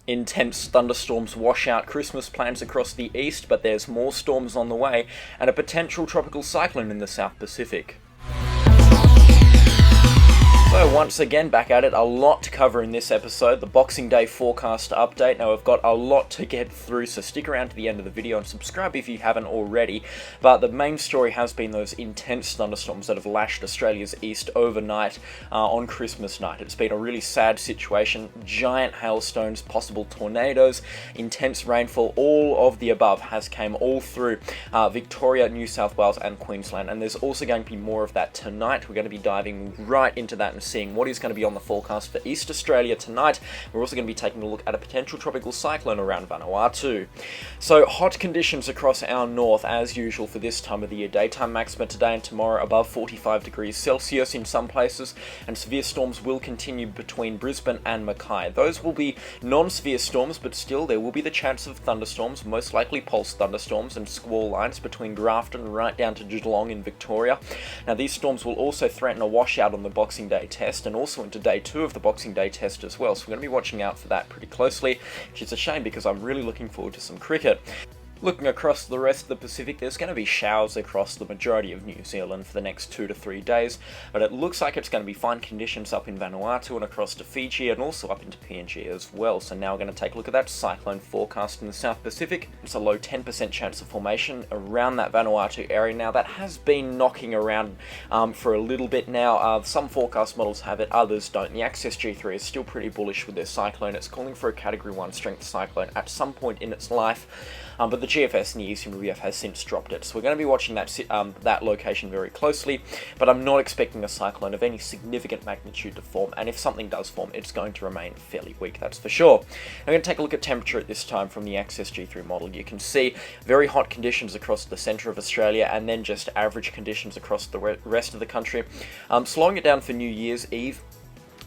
Intense thunderstorms wash out Christmas plans across the east, but there's more storms on the way and a potential tropical cyclone in the South Pacific. So once again, back at it, a lot to cover in this episode, the Boxing Day forecast update. Now we've got a lot to get through, so stick around to the end of the video and subscribe if you haven't already. But the main story has been those intense thunderstorms that have lashed Australia's east overnight on Christmas night. It's been a really sad situation, giant hailstones, possible tornadoes, intense rainfall, all of the above has came all through Victoria, New South Wales and Queensland. And there's also going to be more of that tonight. We're going to be diving right into that and seeing what is going to be on the forecast for East Australia tonight. We're also going to be taking a look at a potential tropical cyclone around Vanuatu. So hot conditions across our north as usual for this time of the year. Daytime maxima today and tomorrow above 45 degrees Celsius in some places, and severe storms will continue between Brisbane and Mackay. Those will be non-severe storms, but still there will be the chance of thunderstorms, most likely pulse thunderstorms and squall lines between Grafton right down to Geelong in Victoria. Now these storms will also threaten a washout on the Boxing Day test and also into day 2 of the Boxing Day test as well, so we're going to be watching out for that pretty closely, which is a shame because I'm really looking forward to some cricket. Looking across the rest of the Pacific, there's going to be showers across the majority of New Zealand for the next 2 to 3 days, but it looks like it's going to be fine conditions up in Vanuatu and across to Fiji and also up into PNG as well. So now we're going to take a look at that cyclone forecast in the South Pacific. It's a low 10% chance of formation around that Vanuatu area. Now that has been knocking around for a little bit now. Some forecast models have it, others don't. The Access G3 is still pretty bullish with their cyclone. It's calling for a Category 1 strength cyclone at some point in its life. But the GFS and the Eastern Relief has since dropped it. So we're going to be watching that location very closely, but I'm not expecting a cyclone of any significant magnitude to form, and if something does form, it's going to remain fairly weak, that's for sure. I'm going to take a look at temperature at this time from the Access G3 model. You can see very hot conditions across the centre of Australia, and then just average conditions across the rest of the country. Slowing it down for New Year's Eve,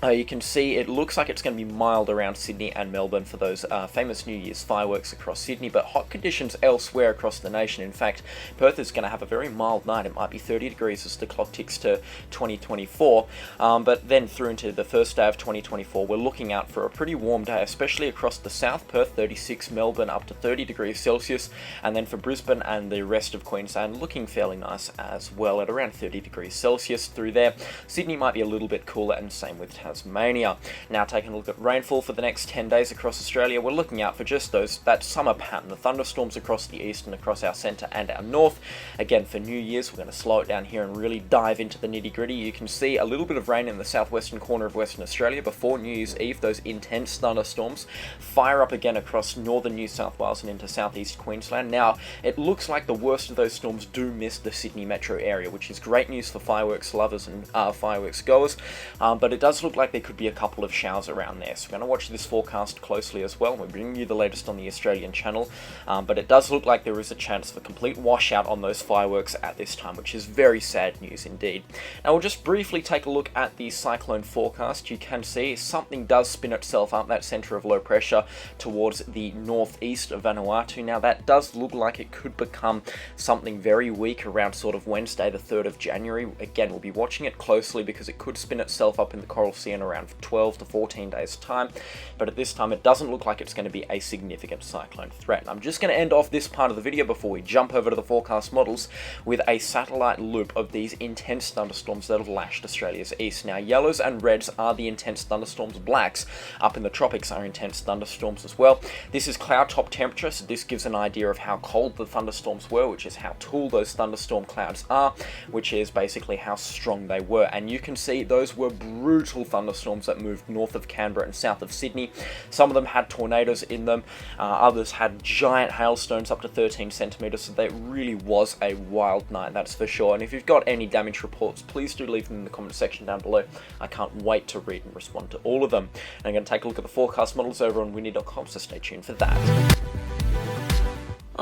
you can see it looks like it's going to be mild around Sydney and Melbourne for those famous New Year's fireworks across Sydney, but hot conditions elsewhere across the nation. In fact, Perth is going to have a very mild night. It might be 30 degrees as the clock ticks to 2024, but then through into the first day of 2024, we're looking out for a pretty warm day, especially across the south. Perth 36, Melbourne up to 30 degrees Celsius, and then for Brisbane and the rest of Queensland looking fairly nice as well at around 30 degrees Celsius through there. Sydney might be a little bit cooler, and same with Tasmania. Now taking a look at rainfall for the next 10 days across Australia, we're looking out for just that summer pattern, the thunderstorms across the east and across our centre and our north. Again, for New Year's, we're going to slow it down here and really dive into the nitty gritty. You can see a little bit of rain in the southwestern corner of Western Australia before New Year's Eve. Those intense thunderstorms fire up again across northern New South Wales and into southeast Queensland. Now, it looks like the worst of those storms do miss the Sydney metro area, which is great news for fireworks lovers and fireworks goers, but it does look like there could be a couple of showers around there. So we're going to watch this forecast closely as well. We're bringing you the latest on the Australian channel, but it does look like there is a chance of a complete washout on those fireworks at this time, which is very sad news indeed. Now we'll just briefly take a look at the cyclone forecast. You can see something does spin itself up, that centre of low pressure towards the northeast of Vanuatu. Now that does look like it could become something very weak around sort of Wednesday the 3rd of January. Again, we'll be watching it closely because it could spin itself up in the Coral Sea in around 12 to 14 days time, but at this time it doesn't look like it's going to be a significant cyclone threat. I'm just going to end off this part of the video before we jump over to the forecast models with a satellite loop of these intense thunderstorms that have lashed Australia's east. Now yellows and reds are the intense thunderstorms, blacks up in the tropics are intense thunderstorms as well. This is cloud top temperature, so this gives an idea of how cold the thunderstorms were, which is how tall those thunderstorm clouds are, which is basically how strong they were. And you can see those were brutal thunderstorms that moved north of Canberra and south of Sydney. Some of them had tornadoes in them, others had giant hailstones up to 13 centimetres, so it really was a wild night, that's for sure. And if you've got any damage reports, please do leave them in the comment section down below. I can't wait to read and respond to all of them. And I'm going to take a look at the forecast models over on windy.com, so stay tuned for that.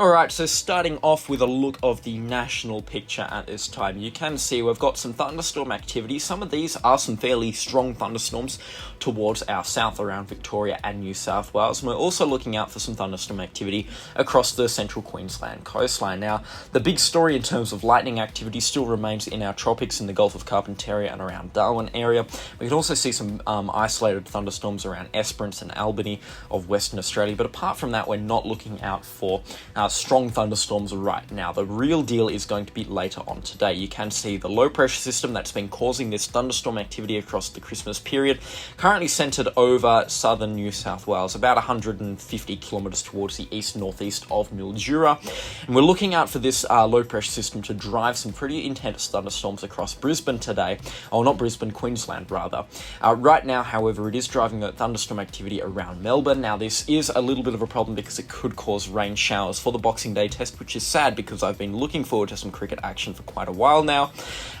Alright, so starting off with a look of the national picture at this time, you can see we've got some thunderstorm activity. Some of these are some fairly strong thunderstorms towards our south around Victoria and New South Wales. And we're also looking out for some thunderstorm activity across the central Queensland coastline. Now, the big story in terms of lightning activity still remains in our tropics in the Gulf of Carpentaria and around Darwin area. We can also see some isolated thunderstorms around Esperance and Albany of Western Australia. But apart from that, we're not looking out for strong thunderstorms right now. The real deal is going to be later on today. You can see the low pressure system that's been causing this thunderstorm activity across the Christmas period, currently centred over southern New South Wales, about 150 kilometres towards the east-northeast of Mildura. And we're looking out for this low pressure system to drive some pretty intense thunderstorms across Brisbane today. Oh, not Brisbane, Queensland rather. Right now, however, it is driving the thunderstorm activity around Melbourne. Now, this is a little bit of a problem because it could cause rain showers for the Boxing Day test, which is sad because I've been looking forward to some cricket action for quite a while now,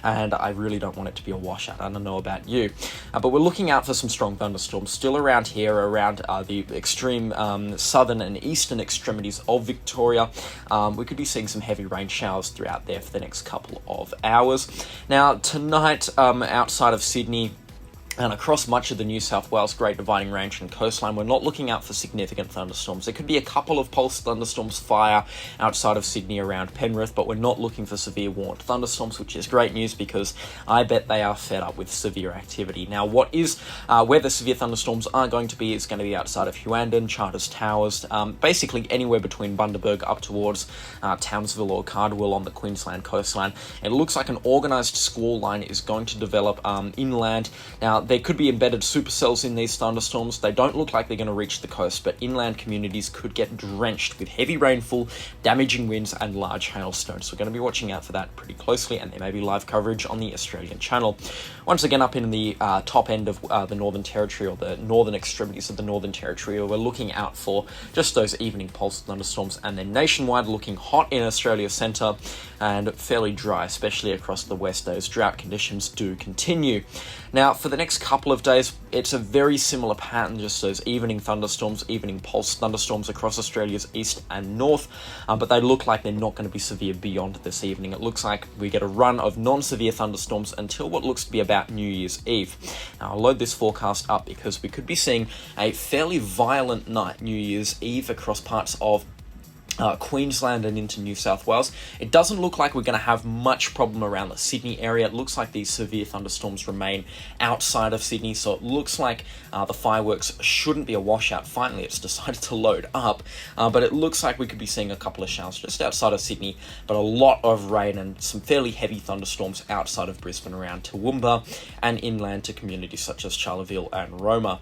and I really don't want it to be a washout. I don't know about you. But we're looking out for some strong thunderstorms still around here, around the extreme southern and eastern extremities of Victoria. We could be seeing some heavy rain showers throughout there for the next couple of hours. Now, tonight, outside of Sydney, and across much of the New South Wales Great Dividing Range and coastline, we're not looking out for significant thunderstorms. There could be a couple of pulse thunderstorms fire outside of Sydney around Penrith, but we're not looking for severe warned thunderstorms, which is great news because I bet they are fed up with severe activity. Now, what is where the severe thunderstorms are going to be is going to be outside of Huandon, Charters Towers, basically anywhere between Bundaberg up towards Townsville or Cardwell on the Queensland coastline. It looks like an organised squall line is going to develop inland. Now, there could be embedded supercells in these thunderstorms. They don't look like they're going to reach the coast, but inland communities could get drenched with heavy rainfall, damaging winds, and large hailstones. So we're going to be watching out for that pretty closely, and there may be live coverage on the Australian Channel. Once again, up in the top end of the Northern Territory, or the northern extremities of the Northern Territory, we're looking out for just those evening pulse thunderstorms, and then nationwide looking hot in Australia's centre and fairly dry, especially across the west. Those drought conditions do continue. Now, for the next couple of days, it's a very similar pattern, just those evening thunderstorms, evening pulse thunderstorms across Australia's east and north, but they look like they're not going to be severe beyond this evening. It looks like we get a run of non-severe thunderstorms until what looks to be about New Year's Eve. Now, I'll load this forecast up because we could be seeing a fairly violent night, New Year's Eve, across parts of Queensland and into New South Wales. It doesn't look like we're going to have much problem around the Sydney area. It looks like these severe thunderstorms remain outside of Sydney, so it looks like the fireworks shouldn't be a washout. Finally, it's decided to load up, but it looks like we could be seeing a couple of showers just outside of Sydney, but a lot of rain and some fairly heavy thunderstorms outside of Brisbane around Toowoomba and inland to communities such as Charleville and Roma.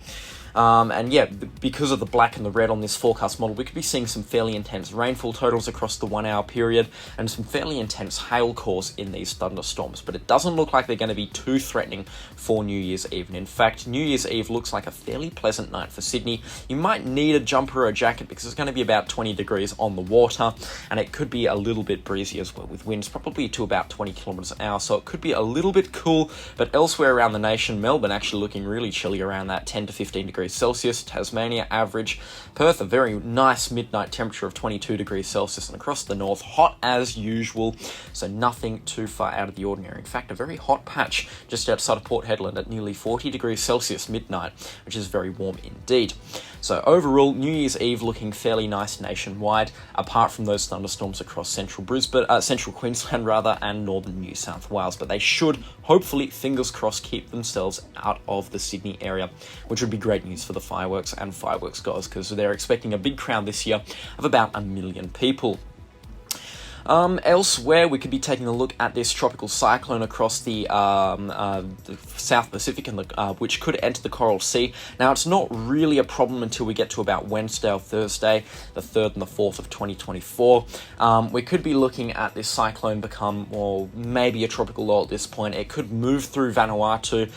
And yeah, because of the black and the red on this forecast model, we could be seeing some fairly intense rainfall totals across the 1 hour period and some fairly intense hail cores in these thunderstorms. But it doesn't look like they're going to be too threatening for New Year's Eve. And in fact, New Year's Eve looks like a fairly pleasant night for Sydney. You might need a jumper or a jacket because it's going to be about 20 degrees on the water, and it could be a little bit breezy as well, with winds probably to about 20 kilometres an hour. So it could be a little bit cool, but elsewhere around the nation, Melbourne actually looking really chilly around that 10 to 15 degrees Celsius, Tasmania average, Perth a very nice midnight temperature of 22 degrees Celsius, and across the north hot as usual, so nothing too far out of the ordinary. In fact, a very hot patch just outside of Port Hedland at nearly 40 degrees Celsius midnight, which is very warm indeed. So overall, New Year's Eve looking fairly nice nationwide, apart from those thunderstorms across central Queensland rather, and northern New South Wales. But they should, hopefully, fingers crossed, keep themselves out of the Sydney area, which would be great news for the fireworks and fireworks goers, because they're expecting a big crowd this year of about 1 million people. Elsewhere, we could be taking a look at this tropical cyclone across the South Pacific, and which could enter the Coral Sea. Now, it's not really a problem until we get to about Wednesday or Thursday, the 3rd and the 4th of 2024. We could be looking at this cyclone become, well, maybe a tropical low at this point. It could move through Vanuatu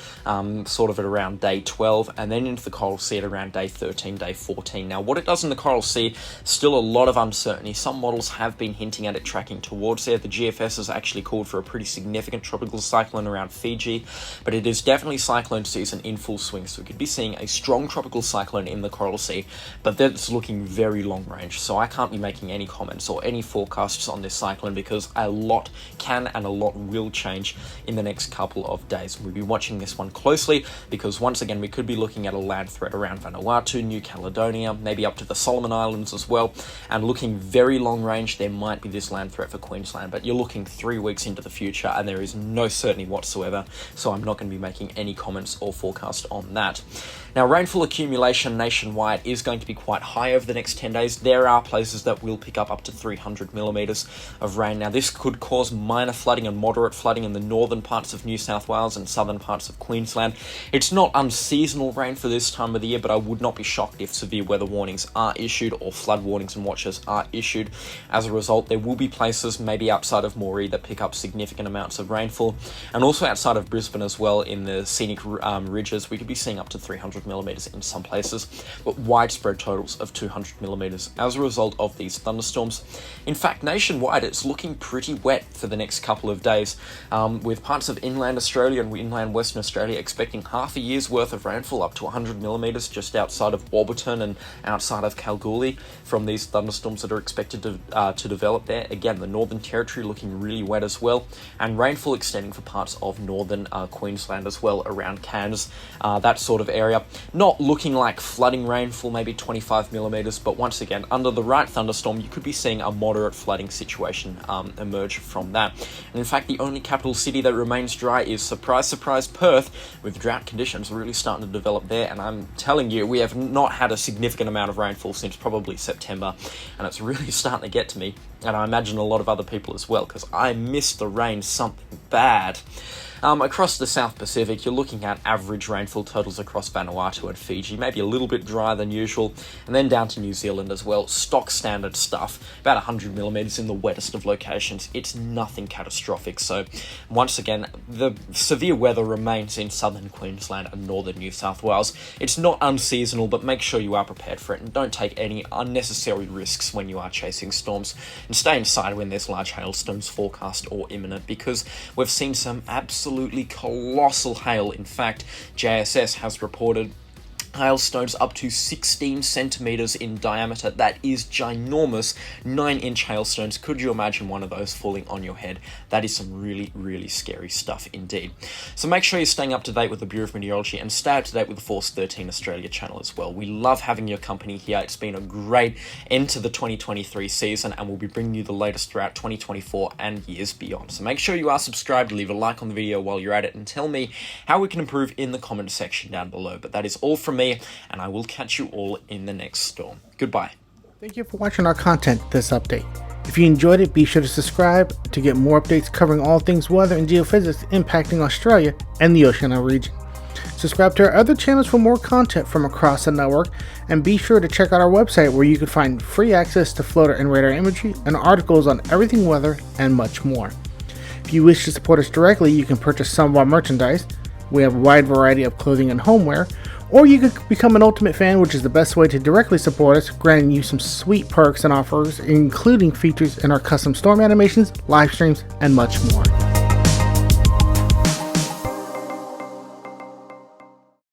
sort of at around day 12, and then into the Coral Sea at around day 13, day 14. Now, what it does in the Coral Sea, still a lot of uncertainty. Some models have been hinting at it tracking tracking towards there. The GFS has actually called for a pretty significant tropical cyclone around Fiji, but it is definitely cyclone season in full swing, so we could be seeing a strong tropical cyclone in the Coral Sea, but that's looking very long range, so I can't be making any comments or any forecasts on this cyclone because a lot can and a lot will change in the next couple of days. We'll be watching this one closely because once again we could be looking at a land threat around Vanuatu, New Caledonia, maybe up to the Solomon Islands as well, and looking very long range there might be this land threat for Queensland, but you're looking 3 weeks into the future and there is no certainty whatsoever, so I'm not going to be making any comments or forecast on that. Now, rainfall accumulation nationwide is going to be quite high over the next 10 days. There are places that will pick up to 300 millimetres of rain. Now, this could cause minor flooding and moderate flooding in the northern parts of New South Wales and southern parts of Queensland. It's not unseasonal rain for this time of the year, but I would not be shocked if severe weather warnings are issued or flood warnings and watches are issued. As a result, there will be places, maybe outside of Moree, that pick up significant amounts of rainfall, and also outside of Brisbane as well in the scenic ridges, we could be seeing up to 300 millimetres in some places, but widespread totals of 200 millimetres as a result of these thunderstorms. In fact, nationwide, it's looking pretty wet for the next couple of days, with parts of inland Australia and inland Western Australia expecting half a year's worth of rainfall, up to 100 millimetres just outside of Warburton and outside of Kalgoorlie from these thunderstorms that are expected to develop there. Again, the Northern Territory looking really wet as well, and rainfall extending for parts of northern Queensland as well, around Cairns, that sort of area. Not looking like flooding rainfall, maybe 25 millimetres, but once again, under the right thunderstorm, you could be seeing a moderate flooding situation emerge from that. And in fact, the only capital city that remains dry is, surprise, surprise, Perth, with drought conditions really starting to develop there. And I'm telling you, we have not had a significant amount of rainfall since probably September, and it's really starting to get to me, and I imagine a lot of other people as well, because I miss the rain something bad. Across the South Pacific, you're looking at average rainfall totals across Vanuatu and Fiji, maybe a little bit drier than usual, and then down to New Zealand as well. Stock standard stuff, about 100 millimetres in the wettest of locations. It's nothing catastrophic, so once again, the severe weather remains in southern Queensland and northern New South Wales. It's not unseasonal, but make sure you are prepared for it and don't take any unnecessary risks when you are chasing storms, and stay inside when there's large hailstones forecast or imminent, because we've seen some absolutely colossal hail. In fact, JSS has reported hailstones up to 16 centimetres in diameter. That is ginormous. 9-inch hailstones. Could you imagine one of those falling on your head? That is some really, really scary stuff indeed. So make sure you're staying up to date with the Bureau of Meteorology and stay up to date with the Force 13 Australia channel as well. We love having your company here. It's been a great end to the 2023 season, and we'll be bringing you the latest throughout 2024 and years beyond. So make sure you are subscribed, leave a like on the video while you're at it, and tell me how we can improve in the comment section down below. But that is all from me, and I will catch you all in the next storm. Goodbye. Thank you for watching our content this update. If you enjoyed it, be sure to subscribe to get more updates covering all things weather and geophysics impacting Australia and the Oceania region. Subscribe to our other channels for more content from across the network, and be sure to check out our website where you can find free access to floater and radar imagery and articles on everything weather and much more. If you wish to support us directly, you can purchase some of our merchandise. We have a wide variety of clothing and homeware, or you could become an Ultimate Fan, which is the best way to directly support us, granting you some sweet perks and offers, including features in our custom storm animations, live streams, and much more.